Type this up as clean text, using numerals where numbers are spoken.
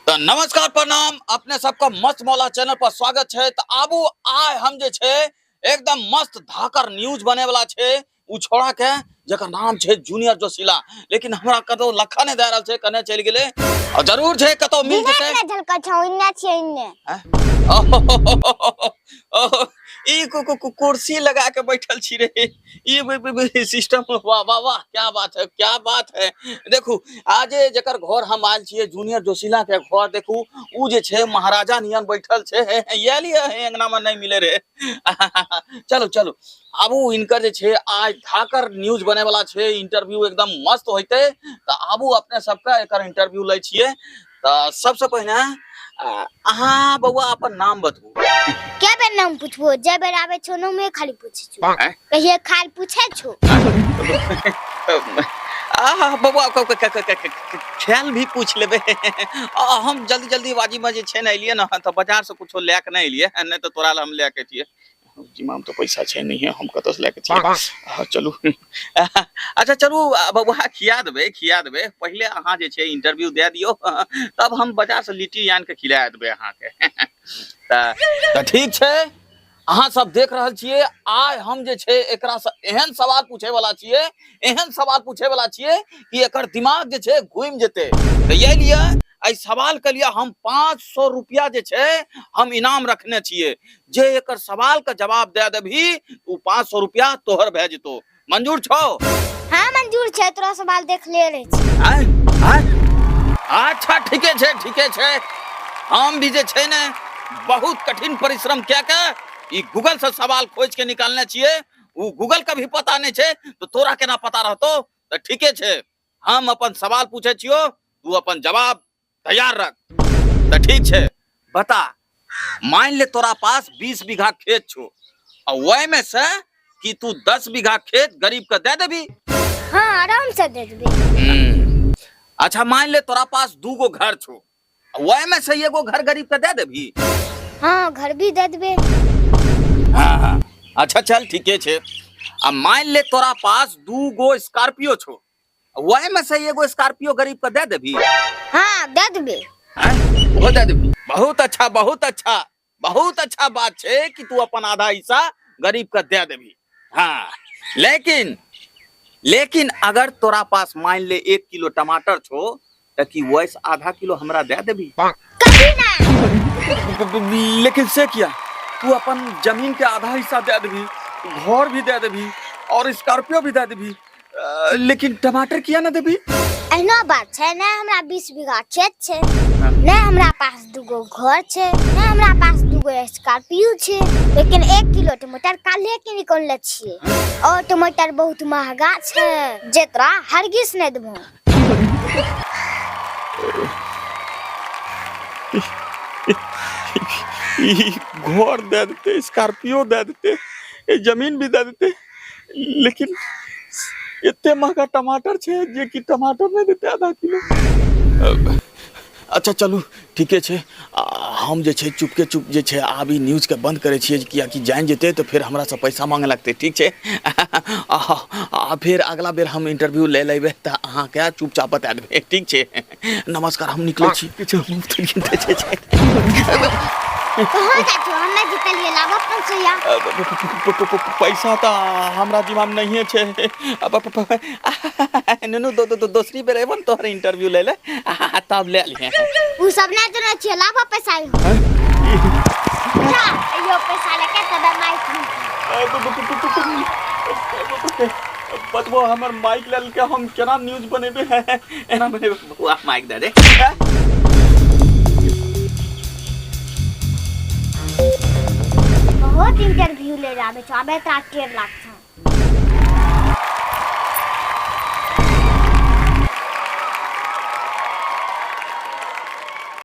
तो नमस्कार प्रणाम अपने सबका मस्त मौला चैनल पर स्वागत है। तो आबू आय हम जे छे एकदम मस्त धाकर न्यूज बने वाला छे उ छोड़ा के जेकर नाम छे जूनियर जोशीला, लेकिन हमरा कतो लखा ने दे रहल छे कने चल गेले और जरूर छे कतो मिल जते झलका छौ इन्ने छे इन्ने ई कुर्सी लगा के बैठल छी रे ई सिस्टम। वाह वाह वाह, क्या बात है क्या बात है। देखू आज जकर घर हम आयल छिए जूनियर जोशीला के घर, देखू उ जे छे महाराजा नियन बैठल छे, ये लिए अंगना में नहीं मिले रे। चलो चलो आबू इनकर जे छे आज धाकर न्यूज बने वाला छे, इंटरव्यू एकदम मस्त होते। तो आबू अपने सबका एकर इंटरव्यू ले छिए। तो सबसे पहले अहाँ बउआ अपन नाम बताबू। क्या बेर नाम पूछबो जे बेर आवे छो नो में खाली पूछे छो, कहिए खाली पूछे छो। बबुआ ख्याल भी पूछ लेबे। हम जल्दी जल्दी बाजी में जे छे न एलिए न तो बाजार से कुछो ले के नहीं एलिए, नहीं तो तोरा हम ले के छिए। जिमाम तो पैसा छे नहीं है, हम कतो से ले के छिए। चलू अच्छा चलू बबुआ खिया देबे। पहले अहाँ जे छे इंटरव्यू दे दियो, तब हम बाजार से लिट्टी आन के खिला देबे अहाँ के। त ठीक छे। अहाँ सब देख रहल छिए आय हम जे छे एकरा से एहन सवाल पूछे वाला छिए कि एकर दिमाग जे छे घूम जेते। तो ये लिए आई सवाल के लिए हम 500 रुपया जे छे हम इनाम रखने छिए। जे एकर सवाल का जवाब दे देबी उ 500 रुपया तोहर भेज जेतो। मंजूर छो? हां मंजूर छे, तोरा सवाल देख ले रे छी। अच्छा ठीके छे। हम भी जे छे ने बहुत कठिन परिश्रम क्या ई गूगल से सवाल खोज के निकालने छिए। वो गूगल का भी पता नहीं छे तो तोरा केना पता रहतो। तो ठीके छे, हम अपन सवाल पूछे छियो, तू अपन जवाब तैयार रख। तो ठीक छे, बता मान ले तोरा पास 20 बीघा खेत छो और वही में से कि तू 10 बीघा खेत गरीब के दे देबी। हां आराम से दे देबी। अच्छा मान ले तोरा पास 2 गो घर छो, वही में से एगो घर गरीब के दे देबी। हां घर भी दे देबे। हाँ अच्छा चल ठीके छे। अब मान ले तोरा पास 2 गो स्कॉर्पियो छो, वही में से एगो स्कॉर्पियो गरीब के दे देबी। हां दे देबे। वो दे देबी। बहुत अच्छा बात छे कि तू अपन आधा हिस्सा गरीब के दे देबी। हाँ लेकिन अगर तोरा पास मान ले 1 किलो टमाटर छो तो कि वैसे आधा किलो हमरा दे देबी। कभी ना। लेकिन से किया तू अपन जमीन के आधा हिस्सा दे देबी, घर भी दे देबी और स्कॉर्पियो भी दे देबी, लेकिन टमाटर किया ना देबी? एना बात छे ना, हमरा 20 बीघा खेत छे, ना हमरा पास 2 गो घर छे, ना हमरा पास 2 गो स्कॉर्पियो छे, लेकिन 1 किलो टमाटर काले के निकलले छिए और टमाटर बहुत महंगा छे जे तोरा हरगिज नै देबो। घर दे देते, स्कॉर्पियो दे देते, जमीन भी दे देते, लेकिन इतने महंगा टमाटर छे जे कि टमाटर नहीं देते आधा किलो। अच्छा चलू ठीके छे। हम जे छे चुपके चुप जे छे आबी न्यूज के बंद करे छिए, किया कि जान जेते तो फिर हमरा से पैसा मांगे लगते। ठीक छे। फिर अगला बेर हम इंटरव्यू ले लेबे त अहाँ के चुपचाप बता देबे। ठीक छे, नमस्कार। हम निकले छी। कहां जाछो? हमरा जितलिए लाभ अपन से या पैसा तो हमरा जिम्मा नहीं छे। ननु दूसरी बेर एबन तोहर इंटरव्यू ले ले तब ले लिए। उ सब ना जने छे लाभ पैसा है। जा यो पैसा लेके तबे माइक बतबो हमर माइक लेल के हम केना न्यूज बनेबे। एना बनेबे बुआ माइक दे दे। बहुत इंटरव्यू ले जाबे छ, अबे त 8 लाख छ।